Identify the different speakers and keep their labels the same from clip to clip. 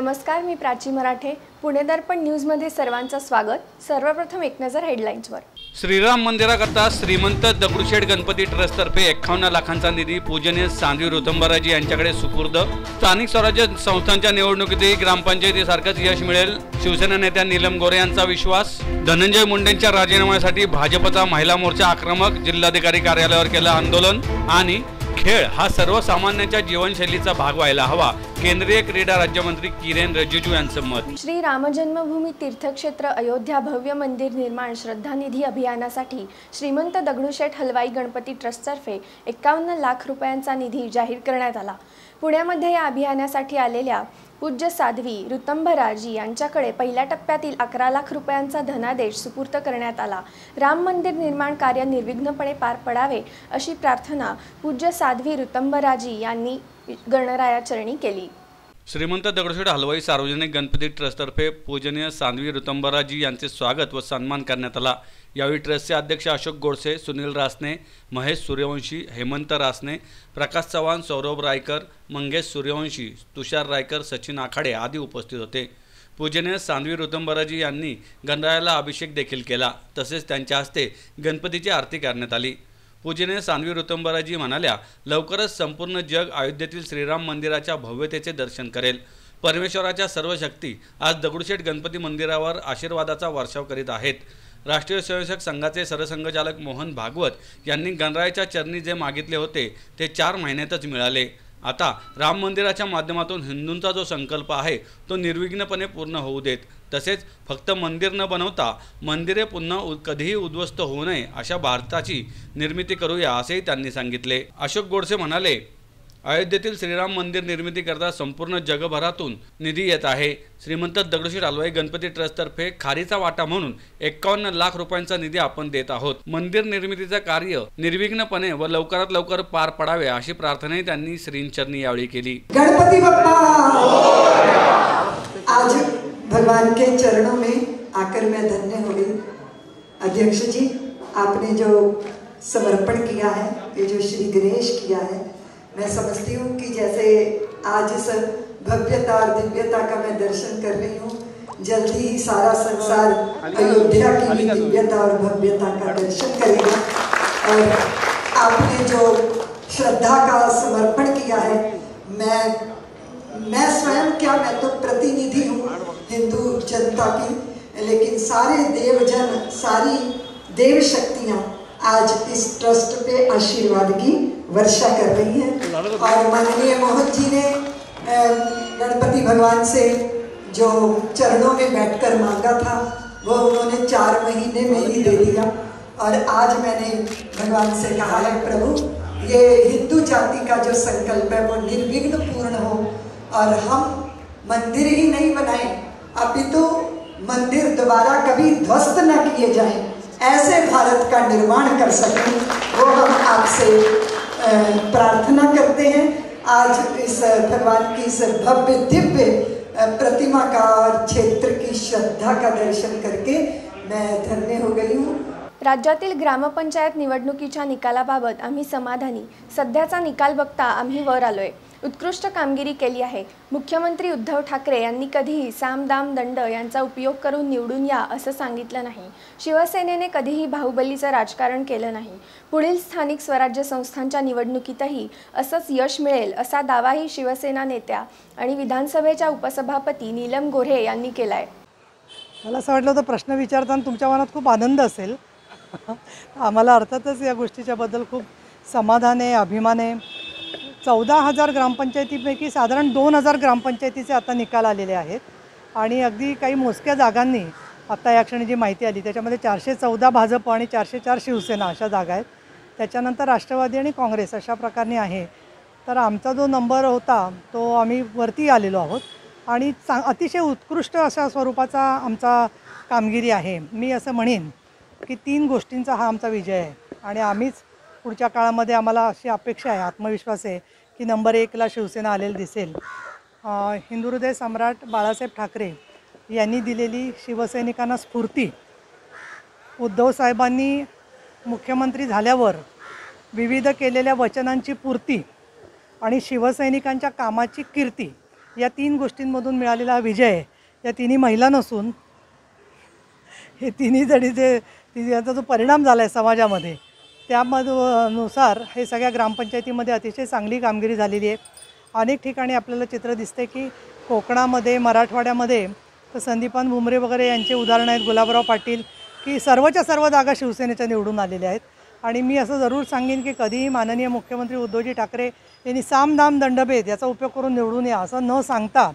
Speaker 1: नमस्कार, मी प्राची मराठे. पुणे दर्पण न्यूजमध्ये सर्वांचं स्वागत. सर्वप्रथम एक नजर हेडलाईन्सवर.
Speaker 2: श्रीराम मंदिराकरता श्रीमंत दगडूशेठ गणपती ट्रस्टतर्फे 51 लाखांचा निधी पूजनीय सांध्वी ऋतंभराजी यांच्याकडे सुपूर्द. स्थानिक स्वराज्य संस्थांच्या निवडणुकीतही ग्रामपंचायतीसारखंच यश मिळेल, शिवसेना नेत्या नीलम गोरे यांचा विश्वास. धनंजय मुंडेंच्या राजीनाम्यासाठी भाजपचा महिला मोर्चा आक्रमक, जिल्हाधिकारी कार्यालयावर केलं आंदोलन. आणि खेळ हा सर्वसामान्यांच्या जीवनशैलीचा भाग व्हायला हवा, केंद्रीय क्रीडा राज्यमंत्री किरेन रिजिजू यांचं मत.
Speaker 1: श्री राम जन्मभूमी तीर्थक्षेत्र अयोध्या भव्य मंदिर निर्माण श्रद्धानिधी अभियानासाठी श्रीमंत दगडूशेठ हलवाई गणपती ट्रस्टतर्फे 51 लाख रुपयांचा निधी जाहीर करण्यात आला. पुण्यामध्ये या अभियानासाठी आलेल्या पूज्य साध्वी ऋतंभराजी यांच्याकडे पहिल्या टप्प्यातील 11 लाख रुपयांचा धनादेश सुपूर्द करण्यात आला. राम मंदिर निर्माण कार्य निर्विघ्नपणे पार पडावे अशी प्रार्थना पूज्य साध्वी ऋतंभराजी यांनी गणरायाचरणी केली.
Speaker 2: श्रीमंत दगडूशेठ हलवाई सार्वजनिक गणपती ट्रस्टतर्फे पूजनीय सांध्वी ऋतंभराजी यांचे स्वागत व सन्मान करण्यात आला. यावेळी ट्रस्टचे अध्यक्ष अशोक गोडसे, सुनील रासने, महेश सूर्यवंशी, हेमंत रासने, प्रकाश चव्हाण, सौरभ रायकर, मंगेश सूर्यवंशी, तुषार रायकर, सचिन आखाडे आदी उपस्थित होते. पूजनीय सांध्वी ऋतंभराजी यांनी गणरायाला अभिषेक देखील केला. तसेच त्यांच्या हस्ते गणपतीची आरती करण्यात आली. पूजनीय सांध्वी ऋतंभराजी म्हणाल्या, लवकरच संपूर्ण जग अयोध्येतील श्रीराम मंदिराच्या भव्यतेचे दर्शन करेल. परमेश्वराच्या सर्व शक्ती आज दगडूशेठ गणपती मंदिरावर आशीर्वादाचा वर्षाव करीत आहेत. राष्ट्रीय स्वयंसेवक संघाचे सरसंघचालक मोहन भागवत यांनी गणरायाच्या चरणी जे मागितले होते ते 4 महिन्यातच मिळाले. आता राम मंदिराच्या माध्यमातून हिंदूंचा जो संकल्प आहे तो निर्विघ्नपणे पूर्ण होऊ देत. तसेच फक्त मंदिर न बनवता मंदिरे पुन्हा कधीही उद्ध्वस्त होऊ नये अशा भारताची निर्मिती करूया असेही त्यांनी सांगितले. अशोक गोडसे म्हणाले, अयोध्येतील श्रीराम मंदिर निर्मितीकरता संपूर्ण जगभरातून निधी येत आहे. श्रीमंत दगडूशेठ हलवाई गणपती ट्रस्टतर्फे खारीचा वाटा म्हणून 51 लाख रुपयांचा निधी आपण देत आहोत. मंदिर निर्मितीचे कार्य निर्विघ्नपणे व लवकरात लवकर पार पडावे अशी प्रार्थनाही त्यांनी श्रींचरणी यावेळी केली.
Speaker 3: गणपति बप्पा, आज भगवान के चरणों में आकर मैं धन्य हो गई. अध्यक्ष जी, आपने जो समर्पण किया है, ये जो श्री गणेश किया है, मैं समझती हूँ कि जैसे आज इस भव्यता और दिव्यता का मैं दर्शन कर रही हूँ, जल्दी ही सारा संसार अयोध्या की भी दिव्यता और भव्यता का दर्शन करेगा. और आपने जो श्रद्धा का समर्पण किया है, मैं स्वयं क्या, मैं तो प्रतिनिधि हूँ हिंदू जनता की, लेकिन सारे देवजन, सारी देव शक्तियाँ आज इस ट्रस्ट पे आशीर्वाद की वर्षा कर रही हैं. और माननीय मोहन जी ने गणपति भगवान से जो चरणों में बैठकर मांगा था वो उन्होंने 4 महीने में ही दे दिया. और आज मैंने भगवान से कहा है, प्रभु ये हिंदू जाति का जो संकल्प है वो निर्विघ्न पूर्ण हो और हम मंदिर ही नहीं बनाएं, अपितु मंदिर दोबारा कभी ध्वस्त न किए जाएं, ऐसे भारत का निर्माण कर सकें, वो हम आपसे प्रार्थना करते हैं. आज इस भगवान की इस भव्य दिव्य प्रतिमा का और क्षेत्र की श्रद्धा का दर्शन करके मैं धन्य हो गई हूँ.
Speaker 1: राज्यातील ग्रामपंचायत निवडणुकीच्या निकालाबाबत आम्ही समाधानी. सध्याचा निकाल बघता आम्ही वर आलोय. उत्कृष्ट कामगिरी केली आहे. मुख्यमंत्री उद्धव ठाकरे यांनी कधीही साम दाम दंड यांचा उपयोग करून निवडून या असं सांगितलं नाही. शिवसेनेने कधीही बाहुबलीचं राजकारण केलं नाही. पुढील स्थानिक स्वराज्य संस्थांच्या निवडणुकीतही असंच यश मिळेल असा दावाही शिवसेना नेत्या आणि विधानसभेच्या उपसभापती नीलम गोरे यांनी केलाय.
Speaker 4: मला असं वाटलं होतं प्रश्न विचारताना तुमच्या मनात खूप आनंद असेल. आम्हाला अर्थातच या गोष्टीच्याबद्दल खूप समाधान आहे, अभिमान आहे. 14,000 ग्रामपंचायतीपैकी साधारण 2,000 ग्रामपंचायतीचे आता निकाल आलेले आहेत. आणि अगदी काही मोजक्या जागांनी आता या क्षणी जी माहिती आली त्याच्यामध्ये 414 भाजप आणि 404 शिवसेना अशा जागा आहेत. त्याच्यानंतर राष्ट्रवादी आणि काँग्रेस अशा प्रकारे आहे. तर आमचा जो नंबर होता तो आम्ही वरती आलेलो आहोत आणि अतिशय उत्कृष्ट अशा स्वरूपाचा आमचा कामगिरी आहे. मी असं म्हणेन की 3 गोष्टींचा हा आमचा विजय आहे. आणि आम्हीच पुढच्या काळामध्ये आम्हाला अशी अपेक्षा आहे, आत्मविश्वास आहे की नंबर 1ला शिवसेना आलेली दिसेल. हिंदू हृदय सम्राट बाळासाहेब ठाकरे यांनी दिलेली शिवसैनिकांना स्फूर्ती, उद्धव साहेबांनी मुख्यमंत्री झाल्यावर विविध केलेल्या वचनांची पूर्ती आणि शिवसैनिकांच्या कामाची कीर्ती या 3 गोष्टींमधून मिळालेला हा विजय, या तिन्ही महिला नसून हे तिन्ही जणीचे याचा जो परिणाम झाला आहे समाजामध्ये त्यानुसार हे सगळ्या ग्रामपंचायतीमध्ये अतिशय चांगली कामगिरी झालेली आहे. अनेक ठिकाणी आपल्याला चित्र दिसते की कोकणामध्ये, मराठवाड्यामध्ये तर संदीपान भुमरे वगैरे यांचे उदाहरण आहेत, गुलाबराव पाटील, की सर्वच्या सर्व जागा शिवसेनेच्या निवडून आलेल्या आहेत. आणि मी असं जरूर सांगेन की कधीही माननीय मुख्यमंत्री उद्धवजी ठाकरे यांनी साम दाम दंडभेद याचा उपयोग करून निवडून या असं न सांगता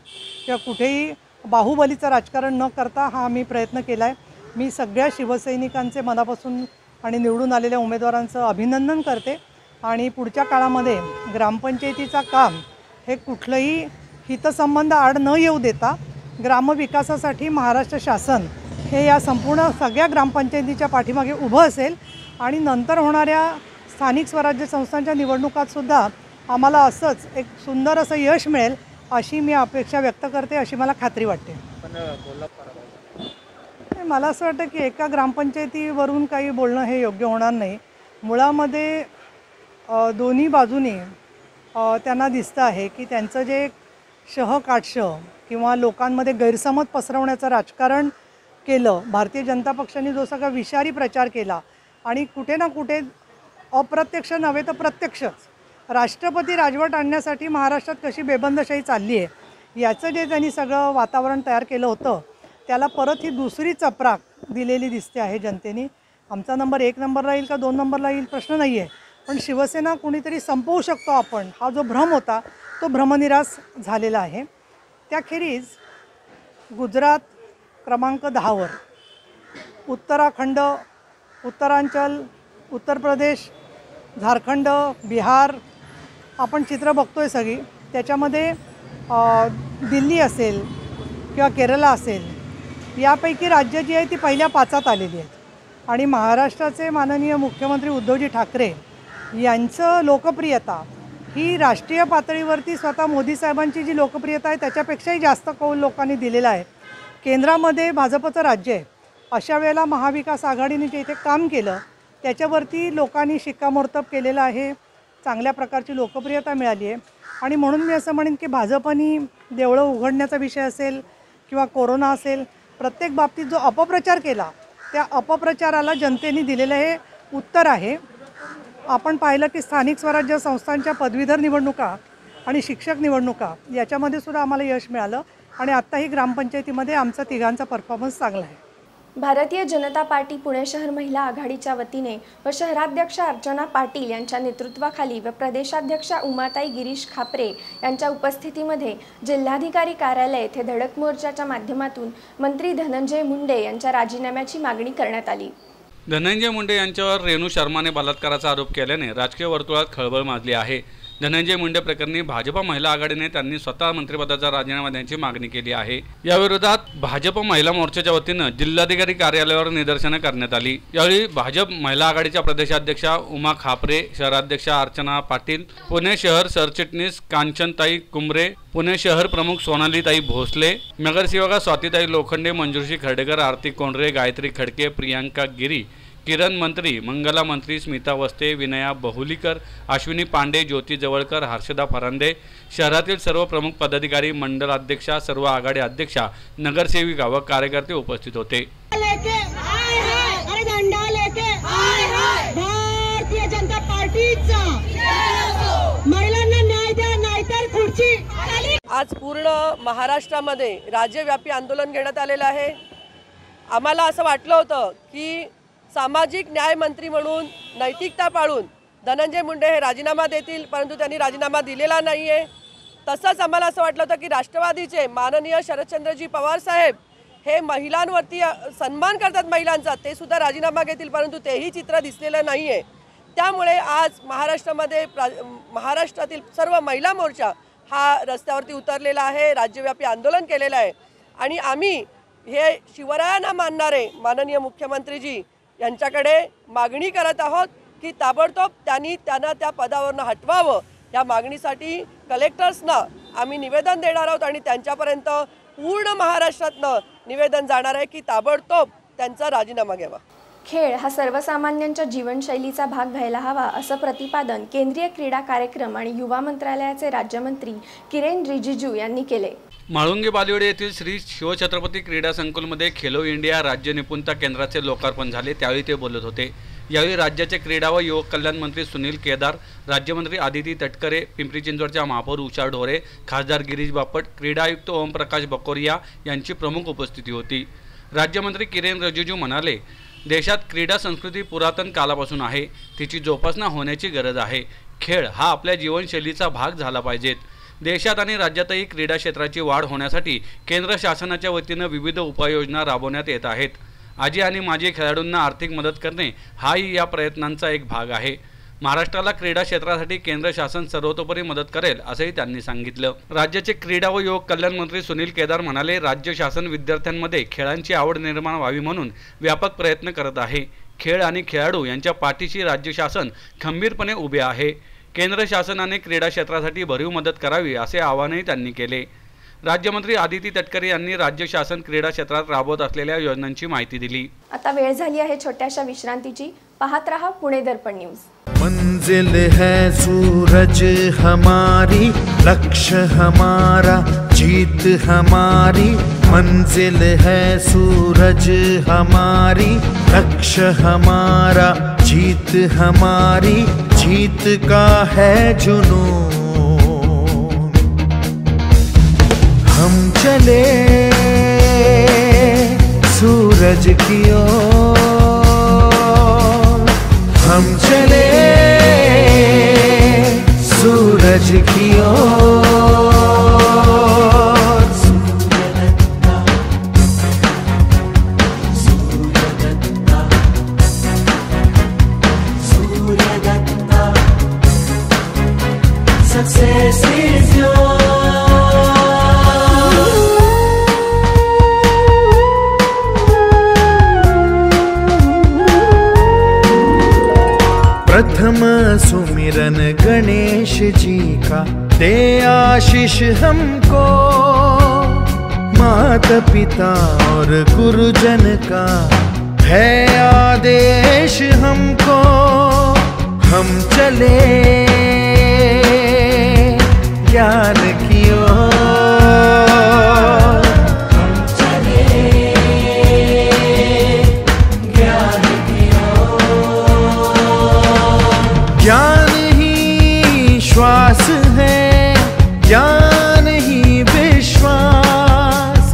Speaker 4: किंवा कुठेही बाहुबलीचं राजकारण न करता हा मी प्रयत्न केला आहे. मी सगळ्या शिवसैनिकांचे मनापासून आणि निवडून आलेल्या उमेदवारांचं अभिनंदन करते आणि पुढच्या काळामध्ये ग्रामपंचायतीचं काम हे कुठलंही हितसंबंध आड न येऊ देता ग्रामविकासासाठी महाराष्ट्र शासन हे या संपूर्ण सगळ्या ग्रामपंचायतीच्या पाठीमागे उभं असेल आणि नंतर होणाऱ्या स्थानिक स्वराज्य संस्थांच्या निवडणुकातसुद्धा आम्हाला असंच एक सुंदर असं यश मिळेल अशी मी अपेक्षा व्यक्त करते, अशी मला खात्री वाटते. मला असं वाटतं की एका ग्रामपंचायतीवरून काही बोलणं हे योग्य होणार नाही. मुळामध्ये दोन्ही बाजूनी त्यांना दिसतं आहे की त्यांचं जे शहकाटश किंवा लोकांमध्ये गैरसमज पसरवण्याचं राजकारण केलं, भारतीय जनता पक्षाने जो सगळा विषारी प्रचार केला आणि कुठे ना कुठे अप्रत्यक्ष नव्हे तर प्रत्यक्षच राष्ट्रपती राजवट आणण्यासाठी महाराष्ट्रात कशी बेबंदशाही चालली आहे याचं जे त्यांनी सगळं वातावरण तयार केलं होतं त्याला परत ही दुसरी चपराक दिलेली दिसते आहे जनतेने. आमचा नंबर 1 नंबरला येईल का 2 नंबरला येईल प्रश्न नाही आहे, पण शिवसेना कुणीतरी संपवू शकतो आपण हा जो भ्रम होता तो भ्रमनिरास झालेला आहे. त्याखेरीज गुजरात क्रमांक 10वर, उत्तराखंड, उत्तरांचल, उत्तर प्रदेश, झारखंड, बिहार आपण चित्र बघतो आहे सगळी. त्याच्यामध्ये दिल्ली असेल किंवा केरला असेल यापैकी राज्य जी आहे ती पहिल्या 5 आलेली आहेत. आणि महाराष्ट्राचे माननीय मुख्यमंत्री उद्धवजी ठाकरे यांचं लोकप्रियता ही राष्ट्रीय पातळीवरती स्वतः मोदी साहेबांची जी लोकप्रियता आहे त्याच्यापेक्षाही जास्त कौल लोकांनी दिलेला आहे. केंद्रामध्ये भाजपचं राज्य आहे, अशा वेळेला महाविकास आघाडीने जे इथे काम केलं त्याच्यावरती लोकांनी शिक्कामोर्तब केलेलं आहे. चांगल्या प्रकारची लोकप्रियता मिळाली आहे आणि म्हणून मी असं म्हणेन की भाजपनी देवळं उघडण्याचा विषय असेल किंवा कोरोना असेल, प्रत्येक बाबतीत जो अपप्रचार केला त्या अपप्रचाराला जनतेने दिलेलं हे उत्तर आहे. आपण पाहिलं की स्थानिक स्वराज्य संस्थांच्या पदवीधर निवडणुका आणि शिक्षक निवडणुका याच्यामध्ये सुद्धा आम्हाला यश मिळालं आणि आत्ताही ग्रामपंचायतीमध्ये आमचा तिघांचा परफॉर्मन्स चांगला आहे.
Speaker 1: भारतीय जनता पार्टी पुणे शहर महिला आघाडीच्या वतीने व शहराध्यक्ष अर्चना पाटील यांच्या नेतृत्वाखाली व प्रदेशाध्यक्षा उमाताई गिरीश खापरे यांच्या उपस्थितीमध्ये जिल्हाधिकारी कार्यालय येथे धडक मोर्चाच्या माध्यमातून मंत्री धनंजय मुंडे यांच्या राजीनाम्याची मागणी करण्यात आली.
Speaker 2: धनंजय मुंडे यांच्यावर रेणू शर्माने बलात्काराचा आरोप केल्याने राजकीय वर्तुळात खळबळ माजली आहे. धनंजय मुंडे प्रकरणी भाजप महिला आघाडीने त्यांनी स्वतः मंत्रिपदाचा राजीनामा देण्याची मागणी केली आहे. या विरोधात भाजप महिला मोर्चाच्या वतीनं जिल्हाधिकारी कार्यालयावर निदर्शनं करण्यात आली. यावेळी भाजप महिला आघाडीच्या प्रदेशाध्यक्षा उमा खापरे, शहराध्यक्षा अर्चना पाटील, पुणे शहर सरचिटणीस कांचनताई कुंभरे, पुणे शहर प्रमुख सोनालीताई भोसले, नगरसेवका स्वातीताई लोखंडे, मंजुषी खर्डेकर, आरती कोंडरे, गायत्री खडके, प्रियांका गिरी, किरण मंत्री, मंगला मंत्री, स्मिता वस्ते, विनया बहुलीकर, अश्विनी पांडे, ज्योती जवळकर, हर्षदा फरांदे, शहरातील सर्व प्रमुख पदाधिकारी, मंडल अध्यक्षा, सर्व आघाडी अध्यक्षा, नगरसेविका व कार्यकर्ते उपस्थित होते.
Speaker 5: भारतीय जनता पार्टीचा महिलांना न्याय द्या नाहीतर खुर्ची.
Speaker 6: आज पूर्ण महाराष्ट्रामध्ये राज्यव्यापी आंदोलन घेण्यात आलेलं आहे. आम्हाला असं वाटलं होतं की सामाजिक न्याय मंत्री म्हणून नैतिकता पाळून धनंजय मुंडे हे राजीनामा देतील, परंतु त्यांनी राजीनामा दिलेला नाही आहे. तसंच आम्हाला असं वाटलं होतं की राष्ट्रवादीचे माननीय शरदचंद्रजी पवार साहेब हे महिलांवरती सन्मान करतात महिलांचा, ते सुद्धा राजीनामा घेतील, परंतु तेही चित्र दिसलेलं नाही आहे. त्यामुळे आज महाराष्ट्रातील सर्व महिला मोर्चा हा रस्त्यावरती उतरलेला आहे, राज्यव्यापी आंदोलन केलेलं आहे. आणि आम्ही हे शिवरायांना मानणारे माननीय मुख्यमंत्रीजी यांच्याकडे मागणी करत आहोत की ताबडतोब त्यांना त्या पदावरून हटवावं. या मागणीसाठी कलेक्टर्सना आम्ही निवेदन देणार आहोत आणि त्यांच्यापर्यंत पूर्ण महाराष्ट्रातनं निवेदन जाणार आहे की ताबडतोब त्यांचा राजीनामा घ्यावा.
Speaker 1: खेळ हा सर्वसामान्यांच्या जीवनशैलीचा भाग व्हायला हवा असं प्रतिपादन केंद्रीय क्रीडा कार्यक्रम आणि युवा मंत्रालयाचे राज्यमंत्री किरेन रिजिजू यांनी केले।
Speaker 2: म्हाळुंगे बालेवाडी येथील श्री शिवछत्रपती क्रीडा संकुलमध्ये खेलो इंडिया राज्य निपुणता केंद्राचे लोकार्पण झाले, त्यावेळी ते बोलत होते। यावेळी राज्याचे क्रीडा व युवक कल्याण मंत्री सुनील केदार, राज्यमंत्री आदिती तटकरे, पिंपरी चिंचवडच्या महापौर उषा ढोरे, खासदार गिरीश बापट, क्रीडा आयुक्त ओमप्रकाश बकोरिया यांची प्रमुख उपस्थिती होती। राज्यमंत्री किरेन रिजिजू म्हणाले, देशात क्रीडा संस्कृती पुरातन कालापासून आहे, तिची जोपासना होण्याची गरज आहे। खेळ हा आपल्या जीवनशैलीचा भाग झाला पाहिजेत। देशात आणि राज्यातही क्रीडा क्षेत्राची वाढ होण्यासाठी केंद्र शासनाच्या वतीने विविध उपाययोजना राबवण्यात येत आहेत। आजी आणि माजी खेळाडूंना आर्थिक मदत करणे हाही या प्रयत्नांचा एक भाग आहे। महाराष्ट्राला क्रीडा क्षेत्रासाठी केंद्र शासन सर्वतोपरी मदत करेल असंही त्यांनी सांगितलं। राज्याचे क्रीडा व युवक कल्याण मंत्री सुनील केदार म्हणाले, राज्य शासन विद्यार्थ्यांमध्ये खेळांची आवड निर्माण व्हावी म्हणून व्यापक प्रयत्न करत आहे। खेळ आणि खेळाडू यांच्या पाठीशी राज्य शासन खंबीरपणे उभे आहे। केंद्र शासनाने क्रीडा क्षेत्रासाठी भरीव मदत करावी असे आवाहनही त्यांनी केले। राज्यमंत्री आदिती तटकरे यांनी राज्य शासन क्रीडा क्षेत्रात राबवत असलेल्या योजनांची माहिती दिली।
Speaker 1: आता वेळ झाली आहे छोट्याशा विश्रांतीची। पाहत रहा पुणे दर्पण न्यूज।
Speaker 7: मंजिल है सूरज हमारी, लक्ष्य हमारा, जीत हमारी। मंजिल है सूरज हमारी, लक्ष्य हमारा, जीत हमारी। जीत का है जुनून, हम चले सूरज की ओर, हम चले सूरज की ओर। Success is yours. प्रथम सुमिरन गणेश जी का, दे आशीष हमको। माता पिता और गुरुजन का है आदेश हमको। हम चले ज्ञान की ओर, हम चले ज्ञान की ओर। ज्ञान ही श्वास है, ज्ञान ही विश्वास।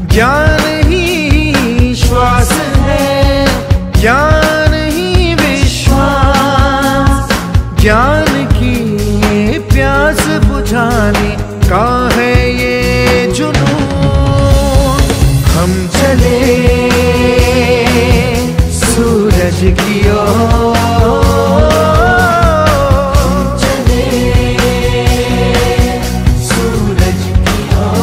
Speaker 7: ज्ञान ही श्वास है, ज्ञान ही विश्वास। ज्ञान की प्यास बुझाने का है ये जुनून। हम चले सूरज की ओर, हम चले सूरज की ओर।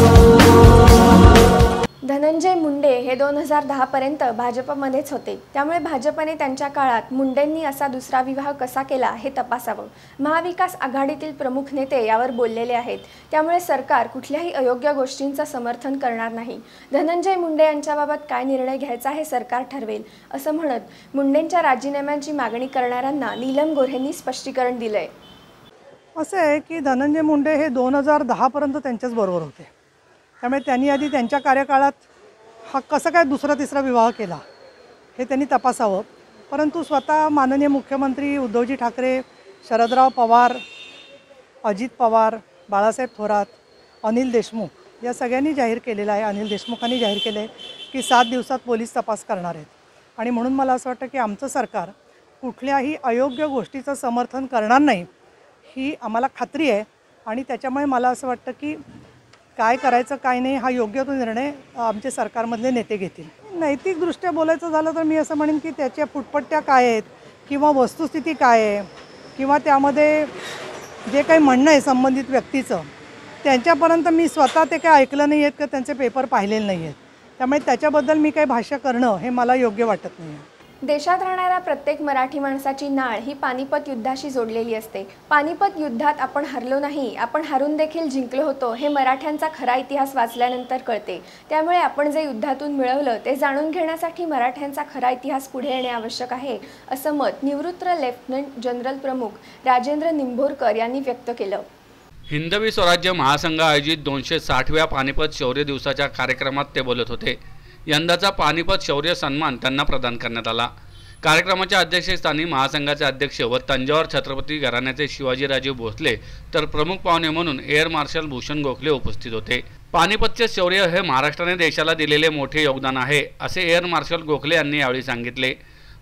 Speaker 1: धनंजय मुंडे हे 2010 पर्यंत भाजपमध्येच होते, त्यामुळे भाजपने त्यांच्या काळात मुंडेंनी असा दुसरा विवाह कसा केला हे तपासावं। महाविकास आघाडीतील प्रमुख नेते यावर बोललेले आहेत, त्यामुळे सरकार कुठल्याही अयोग्य गोष्टींचं समर्थन करणार नाही। धनंजय मुंडे यांच्याबाबत काय निर्णय घ्यायचा हे सरकार ठरवेल असं म्हणत मुंडेंच्या राजीनाम्याची मागणी करणाऱ्यांना नीलम गोऱ्हेंनी स्पष्टीकरण दिलंय।
Speaker 4: असं आहे की धनंजय मुंडे हे 2010 पर्यंत त्यांच्याच बरोबर होते, त्यामुळे त्यांनी आधी त्यांच्या कार्यकाळात हा कसा काय दुसरा तिसरा विवाह केला हे त्यांनी तपासावं। परंतु स्वतः माननीय मुख्यमंत्री उद्धवजी ठाकरे, शरदराव पवार, अजित पवार, बाळासाहेब थोरात, अनिल देशमुख या सगळ्यांनी जाहीर केलेलं आहे, अनिल देशमुखांनी जाहीर केलं आहे की 7 दिवसात पोलीस तपास करणार आहेत। आणि म्हणून मला असं वाटतं की आमचं सरकार कुठल्याही अयोग्य गोष्टीचं समर्थन करणार नाही ही आम्हाला खात्री आहे। आणि त्याच्यामुळे मला असं वाटतं की काय करायचं काय नाही हा योग्य तो निर्णय आमचे सरकारमधले नेते घेतील। नैतिकदृष्ट्या बोलायचं झालं तर मी असं म्हणेन की त्याच्या फुटपट्ट्या काय आहेत किंवा वस्तुस्थिती काय आहे किंवा त्यामध्ये जे काही म्हणणं आहे संबंधित व्यक्तीचं त्यांच्यापर्यंत मी स्वतः ते काही ऐकलं नाही आहेत का त्यांचे पेपर पाहिलेले नाही आहेत, त्यामुळे त्याच्याबद्दल मी काही भाष्य करणं हे मला योग्य वाटत नाही आहे।
Speaker 1: देशात राहणाऱ्या प्रत्येक मराठी माणसाची नाळ ही पानिपत युद्धाशी जोडलेली असते. पानिपत युद्धात आपण हरलो नाही, आपण हारून देखील जिंकलो होतो हे मराठ्यांचा खरा इतिहास वाचल्यानंतर कळते. त्यामुळे आपण जे युद्धातून मिळवलं ते जाणून घेण्यासाठी मराठ्यांचा खरा इतिहास पुढे येणे आवश्यक आहे, असं मत निवृत्त लेफ्टनंट जनरल प्रमुख राजेंद्र निंभोरकर यांनी व्यक्त केलं.
Speaker 2: हिंदवी स्वराज्य महासंघ आयोजित 260व्या पानिपत शौर्य दिवसाच्या कार्यक्रमात ते बोलत होते. यंदाचा पानिपत शौर्य सन्मान त्यांना प्रदान करण्यात आला. कार्यक्रमाच्या अध्यक्षस्थानी महासंघाचे अध्यक्ष व तंजावर छत्रपती घराण्याचे शिवाजीराजे भोसले तर प्रमुख पाहुणे म्हणून एअर मार्शल भूषण गोखले उपस्थित होते. पानिपतचे शौर्य हे महाराष्ट्राने देशाला दिलेले मोठे योगदान आहे, असे एअर मार्शल गोखले यांनी यावेळी सांगितले.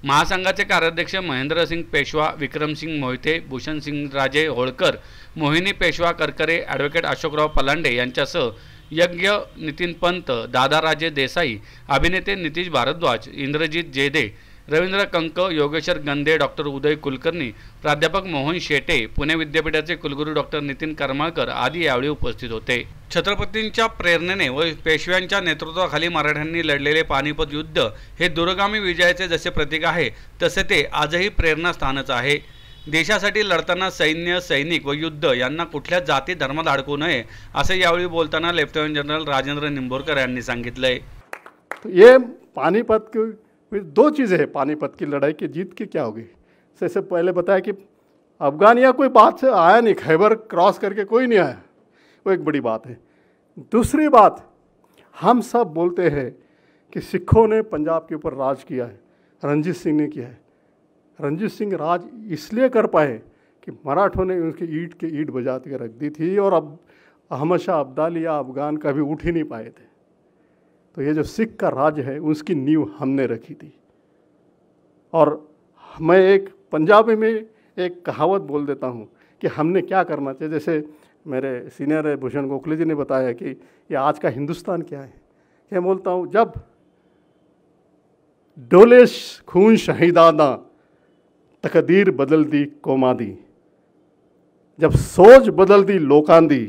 Speaker 2: महासंघाचे कार्याध्यक्ष महेंद्रसिंग पेशवा, विक्रमसिंग मोहिते, भूषणसिंग राजे होळकर, मोहिनी पेशवा करकरे, ॲडव्होकेट अशोकराव पलांडे यांच्यासह यज्ञ नितीन पंत, दादाराजे देसाई, अभिनेते नितीश भारद्वाज, इंद्रजित जेदे, रवींद्र कंक, योगेश्वर गंदे, डॉक्टर उदय कुलकर्णी, प्राध्यापक मोहन शेटे, पुणे विद्यापीठाचे कुलगुरू डॉक्टर नितीन करमाळकर आदी यावेळी उपस्थित होते. छत्रपतींच्या प्रेरणेने व पेशव्यांच्या नेतृत्वाखाली मराठ्यांनी लढलेले पानिपत युद्ध हे दूरगामी विजयाचे जसे प्रतीक आहे तसे ते आजही प्रेरणास्थानच आहे. देशासाठी लढताना सैन्य, सैनिक व युद्ध यांना कुठल्या जाती धर्मात अडकू नये, असे यावेळी बोलताना लेफ्टनंट जनरल राजेंद्र निंभोरकर यांनी सांगितलंय.
Speaker 8: ये पानीपत की दो चीज़ें हैं. पानीपत की लड़ाई की जीत की क्या होगी, जैसे पहले बताया कि अफगान या कोई बात से आया नहीं, खैबर क्रॉस करके कोई नहीं आया, वो एक बड़ी बात है. दूसरी बात, हम सब बोलते हैं कि सिखों ने पंजाब के ऊपर राज किया है, रणजीत सिंह ने किया है. रणजीत सिंह राज इसलिए कर पाए कि मराठों ने उनकी ईंट की ईंट बजा के रख दी थी और अब अहमद शाह अब्दाली या अफगान कभी उठ ही नहीं पाए थे. तो ये जो सिख का राज है उसकी नींव हमने रखी थी. और मैं एक पंजाबी में एक कहावत बोल देता हूँ कि हमने क्या करना चाहिए. जैसे मेरे सीनियर भूषण गोखले जी ने बताया कि ये आज का हिंदुस्तान क्या है. मैं बोलता हूँ, जब डोले खून शहीदाना तकदीर बदल दी कौमां दी, जब सोच बदल दी लोकां दी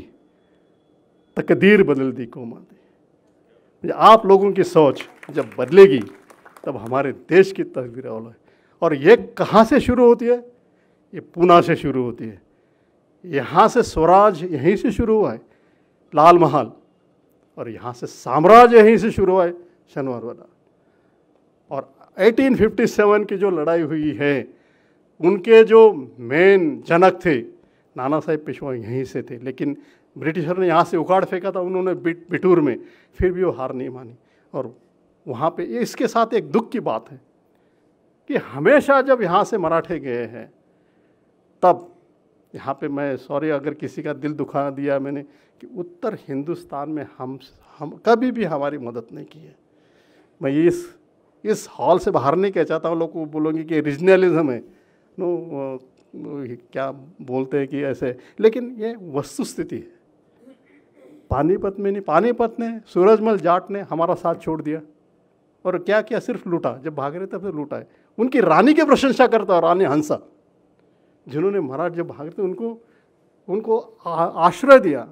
Speaker 8: तकदीर बदल दी कौमां दी. आप लोगों की सोच जब बदलेगी तब हमारे देश की तकदीर है. और ये कहाँ से शुरू होती है? ये पूना से शुरू होती है. यहाँ से स्वराज यहीं से शुरू हुआ है, लाल महल, और यहाँ से साम्राज्य यहीं से शुरू हुआ है, शनिवारवाड़ा. और 1857 की जो लड़ाई हुई है उनके जो मेन जनक थे नाना साहेब पेशवा यहीं से थे. लेकिन ब्रिटिशर ने यहाँ से उखाड़ फेंका था उन्होंने बिठूर में, फिर भी वो हार नहीं मानी. और वहाँ पे इसके साथ एक दुख की बात है कि हमेशा जब यहाँ से मराठे गए हैं तब यहाँ पे, मैं सॉरी अगर किसी का दिल दुखा दिया मैंने, कि उत्तर हिंदुस्तान में हम कभी भी हमारी मदद नहीं की है. मैं इस हॉल से बाहर नहीं कह चाहता हूँ, लोग को बोलोगे कि रीजनलिज्म है, नो क्या बोलते हैं कि ऐसे, लेकिन ये वस्तुस्थिति है. पानीपत में नहीं, पानीपत ने, सूरजमल जाट ने हमारा साथ छोड़ दिया और क्या किया, सिर्फ लूटा. जब भाग रहे थे तब लूटा है. उनकी रानी की प्रशंसा करता, रानी हंसा, जिन्होंने मराठा जब भाग रहे थे उनको आश्रय दिया.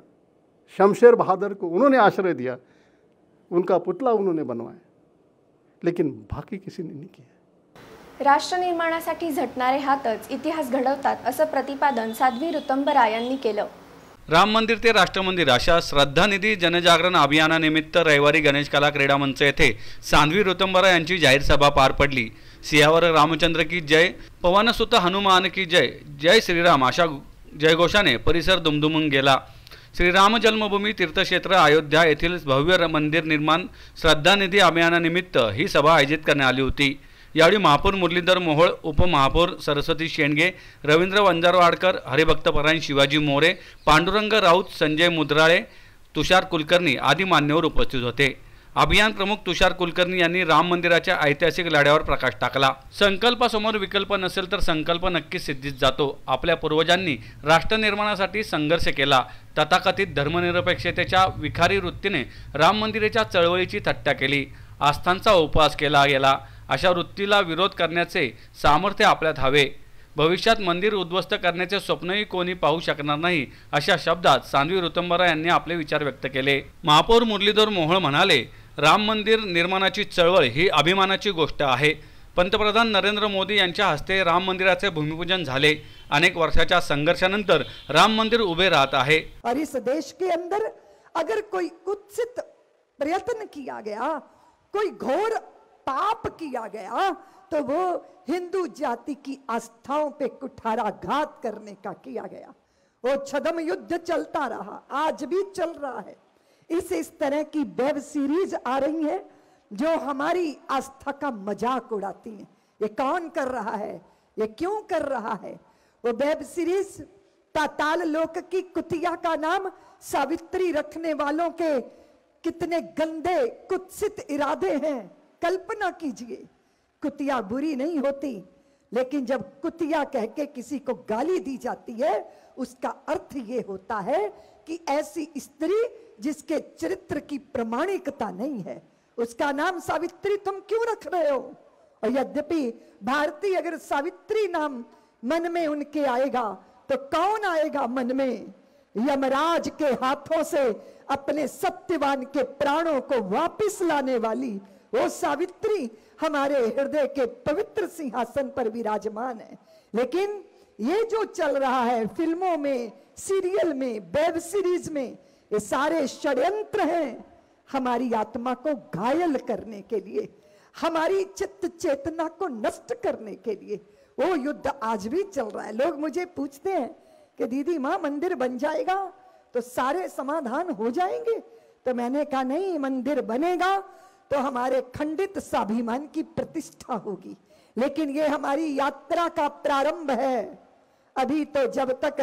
Speaker 8: शमशेर बहादुर को उन्होंने आश्रय दिया, उनका पुतला उन्होंने बनवाया, लेकिन बाकी किसी ने नहीं किया.
Speaker 1: राष्ट्र निर्माणासाठी झटणारे हातच इतिहास घडवतात, असं प्रतिपादन साध्वी ऋतंबरा यांनी केलं.
Speaker 2: राम मंदिर ते राष्ट्र मंदिर अशा श्रद्धानिधी जनजागरण अभियानानिमित्त रविवारी गणेश कला क्रीडा मंच येथे साध्वी ऋतंबरा यांची जाहीर सभा पार पडली. सियावर रामचंद्र की जय, पवनसुत हनुमान की जय, जय श्रीराम अशा जयघोषाने परिसर दुमदुमून गेला. श्रीराम जन्मभूमी तीर्थक्षेत्र अयोध्या येथील भव्य मंदिर निर्माण श्रद्धानिधी अभियानानिमित्त ही सभा आयोजित करण्यात आली होती. यावेळी महापौर मुरलीधर मोहोळ, उपमहापौर सरस्वती शेंडगे, रवींद्र वंजारवाडकर, हरिभक्त परायण शिवाजी मोरे, पांडुरंग राऊत, संजय मुद्राळे, तुषार कुलकर्णी आदी मान्यवर उपस्थित होते. अभियान प्रमुख तुषार कुलकर्णी यांनी राम मंदिराच्या ऐतिहासिक लढ्यावर प्रकाश टाकला. संकल्पासमोर विकल्प नसेल तर संकल्प नक्कीच सिद्धीत जातो. आपल्या पूर्वजांनी राष्ट्र निर्माणासाठी संघर्ष केला. तथाकथित धर्मनिरपेक्षतेच्या विखारी वृत्तीने राम मंदिराच्या चळवळीची थट्टा केली. आस्थांचा उपवास केला गेला. अशा वृत्तीला विरोध करण्याचे सामर्थ्य आपल्यात हवे. भविष्यात मंदिर उद्ध्वस्त करण्याचे स्वप्नही कोणी पाहू शकणार नाही, अशा शब्दात साध्वी ऋतंबरा यांनी आपले विचार व्यक्त केले. महापौर मुरलीधर मोहोळ म्हणाले, राम मंदिर निर्माणाची चळवळ ही अभिमानाची गोष्ट आहे. पंतप्रधान नरेंद्र मोदी यांच्या हस्ते राम मंदिराचे भूमिपूजन झाले। अनेक वर्षाच्या संघर्षानंतर राम मंदिर उभे राहत आहे।
Speaker 3: और इस देश के अंदर अगर कोई कुत्सित प्रयत्न किया गया, कोई घोर पाप किया गया, तो वो हिंदू जाति की आस्थाओं पे कुठाराघात करने का किया गया। वो छद्म युद्ध चलता रहा, आज भी चल रहा है। इस तरह की वेब सीरीज आ रही है जो हमारी आस्था का मजाक उड़ाती है। ये कौन कर रहा है, ये क्यों कर रहा है? वो वेब सीरीज पाताल लोक की कुतिया का नाम सावित्री रखने वालों के कितने गंदे कुत्सित इरादे हैं, कल्पना कीजिए। कुतिया बुरी नहीं होती, लेकिन जब कुतिया कह के किसी को गाली दी जाती है, उसका अर्थ ये होता है कि ऐसी स्त्री जिसके चरित्र की प्रमाणिकता नहीं है, उसका नाम सावित्री तुम क्यों रख रहे हो? और यद्यपि भारती अगर सावित्री नाम मन में उनके आएगा तो कौन आएगा मन में? यमराज के हाथों से अपने सत्यवान के प्राणों को वापस लाने वाली वो सावित्री हमारे हृदय के पवित्र सिंहासन पर विराजमान है। लेकिन ये जो चल रहा है फिल्मों में, सीरियल में, वेब सीरीज में, ये सारे षड्यंत्र हैं हमारी आत्मा को घायल करने के लिए, हमारी चित्त चेतना को नष्ट करने के लिए। वो युद्ध आज भी चल रहा है। लोग मुझे पूछते हैं कि दीदी माँ मंदिर बन जाएगा तो सारे समाधान हो जाएंगे? तो मैंने कहा नहीं, मंदिर बनेगा तो हमारे खंडित स्वाभिमान की प्रतिष्ठा होगी, लेकिन ये हमारी यात्रा का प्रारंभ है। अभी तो जब तक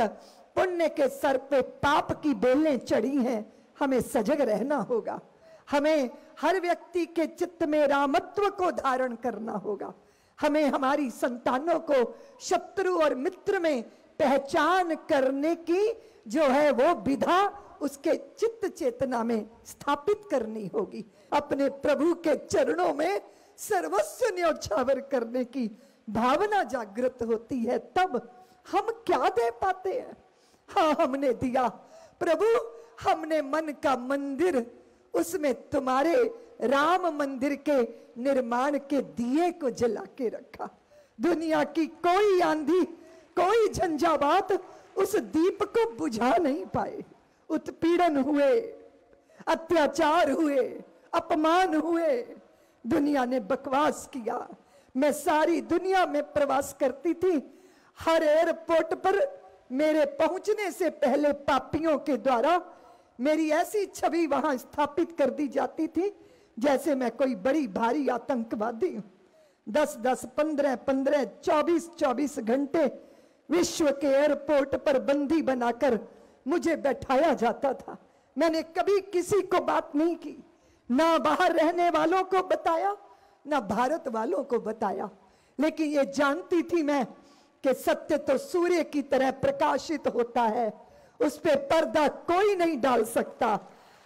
Speaker 3: पुण्य के सर पे पाप की बेलें चढ़ी हैं, हमें सजग रहना होगा। हमें हर व्यक्ति के चित्त में रामत्व को धारण करना होगा। हमें हमारी संतानों को शत्रु और मित्र में पहचान करने की जो है वो विधा उसके चित्त चेतना में स्थापित करनी होगी। अपने प्रभु के चरणों में सर्वस्व न्यौछावर करने की भावना जागृत होती है, तब हम क्या दे पाते हैं? हाँ, हमने दिया प्रभु, हमने मन का मंदिर, उसमें तुम्हारे राम मंदिर के निर्माण के दिए को जला के रखा। दुनिया की कोई आंधी, कोई झंझावात उस दीप को बुझा नहीं पाए। उत्पीड़न हुए, अत्याचार हुए, अपमान हुए, दुनिया ने बकवास किया। मैं सारी दुनिया में प्रवास करती थी, हर एयरपोर्ट पर मेरे पहुंचने से पहले पापियों के द्वारा मेरी ऐसी छवि वहां स्थापित कर दी जाती थी जैसे मैं कोई बड़ी भारी आतंकवादी हूं। 10-10, 15-15, 24-24 घंटे विश्व के एयरपोर्ट पर बंदी बनाकर मुझे बैठाया जाता था। मैंने कभी किसी को बात नहीं की, ना बाहर रहने वालों को बताया, ना भारत वालों को बताया, लेकिन ये जानती थी मैं कि सत्य तो सूर्य की तरह प्रकाशित होता है, उस पे पर्दा कोई नहीं डाल सकता।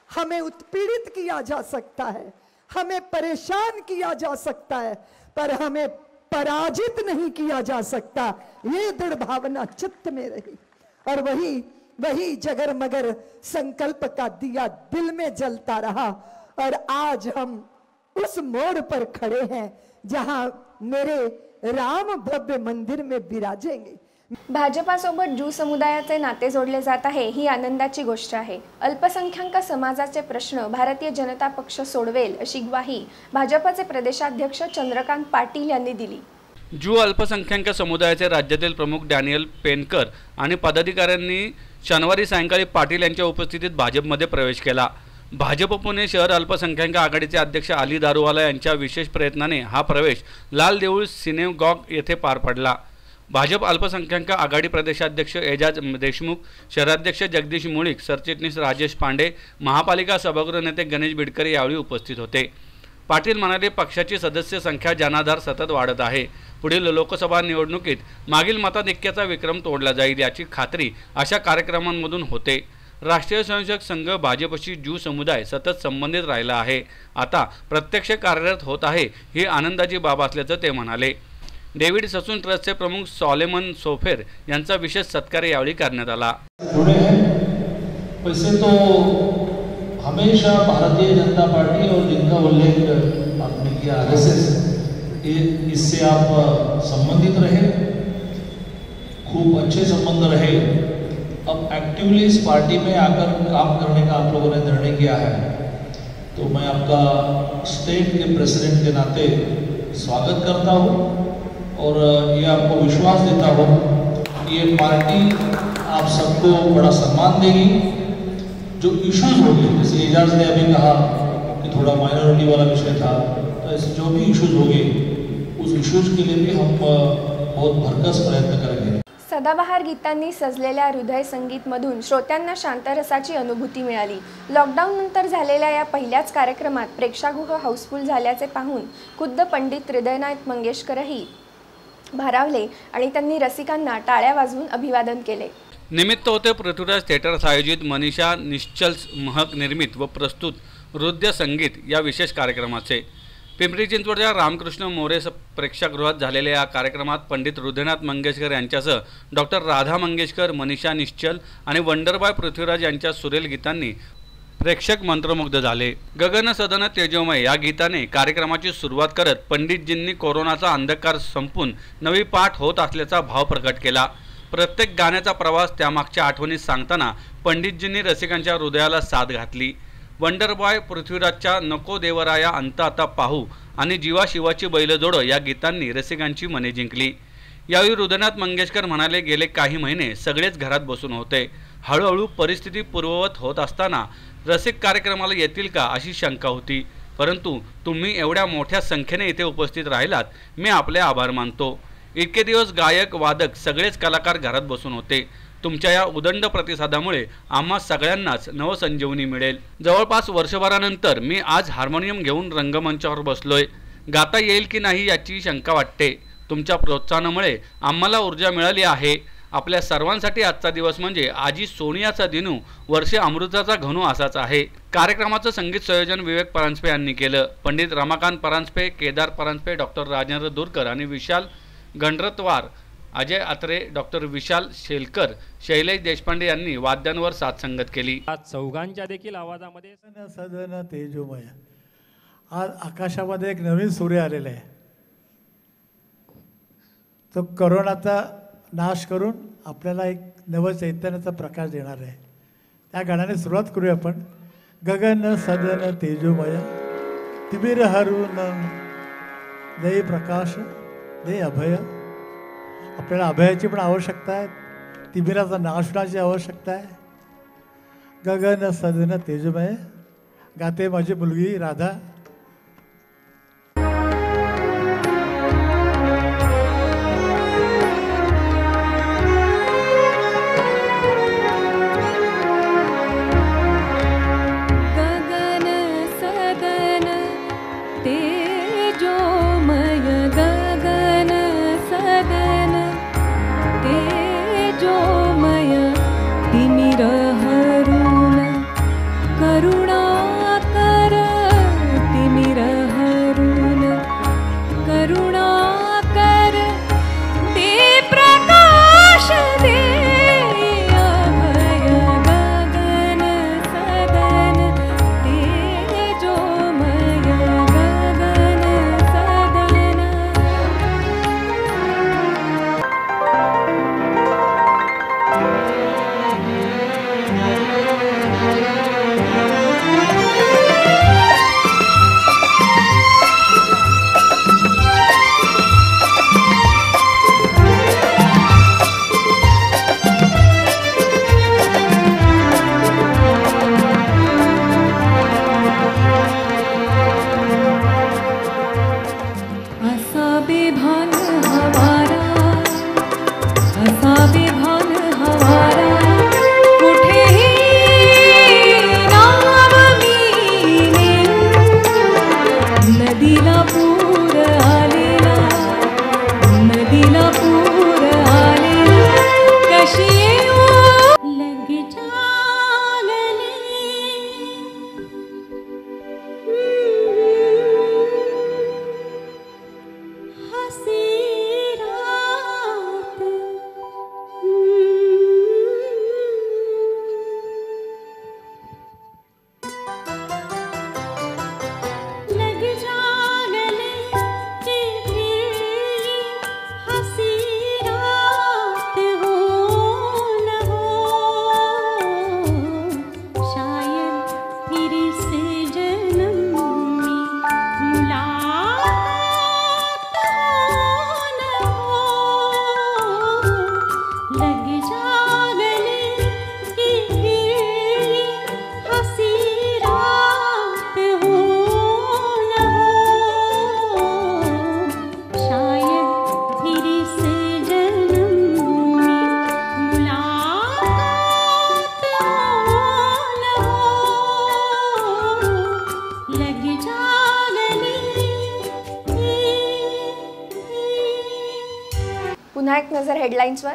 Speaker 3: हमें उत्पीड़ित किया जा सकता है, हमें परेशान किया जा सकता है, पर हमें पराजित नहीं किया जा सकता। ये दृढ़ भावना चित्त में रही और वही जगर मगर संकल्प का दिया दिल में जलता रहा। और आज हम उस मोड़ पर खड़े हैं जहां मेरे राम भव्य मंदिर में विराजेंगे।
Speaker 1: भाजपासोबत ज्यू समुदायाचे नाते जोडले जात आहे ही आनंदाची गोष्ट आहे। अल्पसंख्याक समाजाचे प्रश्न भारतीय जनता पक्ष सोडवेल अशी ग्वाही भाजपाचे प्रदेशाध्यक्ष चंद्रकांत पाटील यांनी दिली।
Speaker 2: ज्यू अल्पसंख्याक समुदायाचे राज्यातील प्रमुख डॅनियल पेनकर आणि पदाधिकाऱ्यांनी शनिवारी सायंकाळी पाटील यांच्या उपस्थितीत भाजपमध्ये प्रवेश केला। भाजप पुणे शहर अल्पसंख्याक आघाडीचे अध्यक्ष अली दारूवाला यांच्या विशेष प्रयत्नाने हा प्रवेश लाल देऊळ सिनेगॉग येथे पार पडला। भाजप अल्पसंख्याक आघाडी प्रदेशाध्यक्ष एजाज देशमुख, शहराध्यक्ष जगदीश मुळीक, सरचिटणीस राजेश पांडे, महापालिका सभागृह नेते गणेश बिडकर यावेळी उपस्थित होते। पाटील म्हणाले, पक्षाची सदस्य संख्या जनाधार सतत वाढत आहे। पुढील लोकसभा निवडणुकीत मागील मताधिक्याचा विक्रम तोडला जाईल याची खात्री अशा कार्यक्रमांमधून होते। राष्ट्रीय स्वयंसेवक संघ भाजपशी ज्यू समुदाय सतत संबंधित राहिला आहे, आता प्रत्यक्ष कार्यरत होत आहे ही आनंदाची बाब असल्याचं ते म्हणाले। डेव्हिड ससून ट्रस्टचे प्रमुख सॉलेमन सोफेर यांचा विशेष सत्कार यावेळी करण्यात आला।
Speaker 9: वैसे तो हमेशा भारतीय जनता पार्टी और जिनका उल्लेख आपने किया RSS, इससे आप संबंधित रहे, खूब अच्छे संबंध रहे। अब एक्टिवली इस पार्टी में आकर काम करने का आप लोगों ने निर्णय किया है, तो मैं आपका स्टेट के प्रेसिडेंट के नाते स्वागत करता हूँ और ये आपको विश्वास देता हूँ कि ये पार्टी आप सबको बड़ा सम्मान देगी। जो इश्यूज होंगे, जैसे एजाज ने अभी कहा कि थोड़ा माइनॉरिटी वाला विषय था, तो ऐसे जो भी इश्यूज होंगे उस इश्यूज के लिए भी हम बहुत भरकस प्रयत्न करेंगे।
Speaker 1: सदाबहार गीतांनी सजलेल्या हृदय संगीतमधून श्रोत्यांना शांतरसाची अनुभूती मिळाली। लॉकडाऊननंतर झालेल्या या पहिल्याच कार्यक्रमात प्रेक्षागृह हाऊसफुल झाल्याचे पाहून खुद्द पंडित हृदयनाथ मंगेशकरही भारावले आणि त्यांनी रसिकांना टाळ्या वाजवून अभिवादन केले।
Speaker 2: निमित्त होते पृथ्वीराज थिएटर्स आयोजित मनीषा निश्चल महक निर्मित व प्रस्तुत हृदय संगीत या विशेष कार्यक्रमाचे। पिंपरी चिंचवडच्या रामकृष्ण मोरे प्रेक्षागृहात झालेल्या या कार्यक्रमात पंडित हृदयनाथ मंगेशकर यांच्यासह डॉक्टर राधा मंगेशकर, मनीषा निश्चल आणि वंडरबॉय पृथ्वीराज यांच्या सुरेल गीतांनी प्रेक्षक मंत्रमुग्ध झाले। गगन सदन तेजोमय या गीताने कार्यक्रमाची सुरुवात करत पंडितजींनी कोरोनाचा अंधकार संपून नवी पाठ होत असल्याचा भाव प्रकट केला। प्रत्येक गाण्याचा प्रवास त्यामागच्या आठवणी सांगताना पंडितजींनी रसिकांच्या हृदयाला साथ घातली। वंडरबॉय पृथ्वीराजच्या नको देवराया अंत आता पाहू आणि जीवा शिवाची बैलजोड या गीतांनी रसिकांची मने जिंकली। यावेळी हृदयनाथ मंगेशकर म्हणाले, गेले काही महिने सगळेच घरात बसून होते। हळूहळू परिस्थिती पूर्ववत होत असताना रसिक कार्यक्रमाला येतील का अशी शंका होती, परंतु तुम्ही एवढ्या मोठ्या संख्येने इथे उपस्थित राहिलात, मी आपले आभार मानतो। इतके दिवस गायक वादक सगळेच कलाकार घरात बसून होते। तुमच्या या उदंड प्रतिसादामुळे आम्हा सगळ्यांनाच नवसंजीवनी मिळेल। जवळपास वर्षभरानंतर मी आज हार्मोनियम घेऊन रंगमंचावर बसलोय। गाता येईल की नाही याची शंका वाटते। तुमच्या प्रोत्साहनामुळे आम्हाला ऊर्जा मिळाली आहे। आपल्या सर्वांसाठी आजचा दिवस म्हणजे आजी सोनियाचा दिनू, वर्षे अमृताचा घनू असाच आहे। कार्यक्रमाचं संगीत संयोजन विवेक परांजपे यांनी केलं। पंडित रमाकांत परांजपे, केदार परांजपे, डॉक्टर राजेंद्र दूरकर आणि विशाल गणरत्वार, अजय अत्रे, डॉक्टर विशाल शेलकर, शैलेश देशपांडे यांनी वाद्यांवर साथ संगत केली।
Speaker 10: चौघांच्या देखील आवाजामध्ये
Speaker 11: सदन तेजोमय, आज आकाशामध्ये एक नवीन सूर्य आलेला आहे। तो करोनाचा नाश करून आपल्याला एक नवचैतन्याचा प्रकाश देणार आहे। त्या गाण्याने सुरुवात करूया आपण। गगन सदन तेजोमय, तिमिर हरून दे प्रकाश, दे अभय। आपल्याला अभयाची पण आवश्यकता आहे, तिमिराचा नाश होण्याची आवश्यकता आहे। गगन सदन तेजोमय गाते माझी मुलगी राधा।
Speaker 1: नजर हेडलाईन्सवर.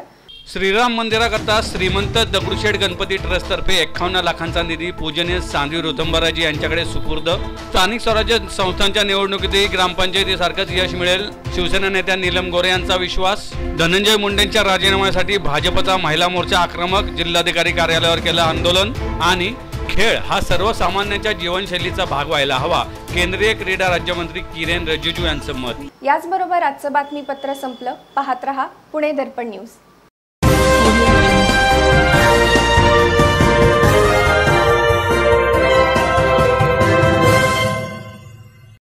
Speaker 2: श्रीराम मंदिराकरता श्रीमंत दगडूशेठ गणपती ट्रस्टतर्फे 51 लाखांचा निधी पूजनीय सांधवी ऋतंबराजी यांच्याकडे सुपूर्द. स्थानिक स्वराज्य संस्थांच्या निवडणुकीतही ग्रामपंचायतीसारखंच यश मिळेल, शिवसेना नेत्या नीलम गोरे यांचा विश्वास. धनंजय मुंडेंच्या राजीनाम्यासाठी भाजपचा महिला मोर्चा आक्रमक, जिल्हाधिकारी कार्यालयावर केलं आंदोलन. आणि खेळ हा सर्वसामान्यांच्या जीवनशैलीचा भाग व्हायला हवा, केंद्रीय क्रीडा राज्यमंत्री किरेन रिजिजू यांचं मत.
Speaker 1: याचबरोबर आजचं बातमीपत्र संपलं. पाहत रहा पुणे दर्पण न्यूज.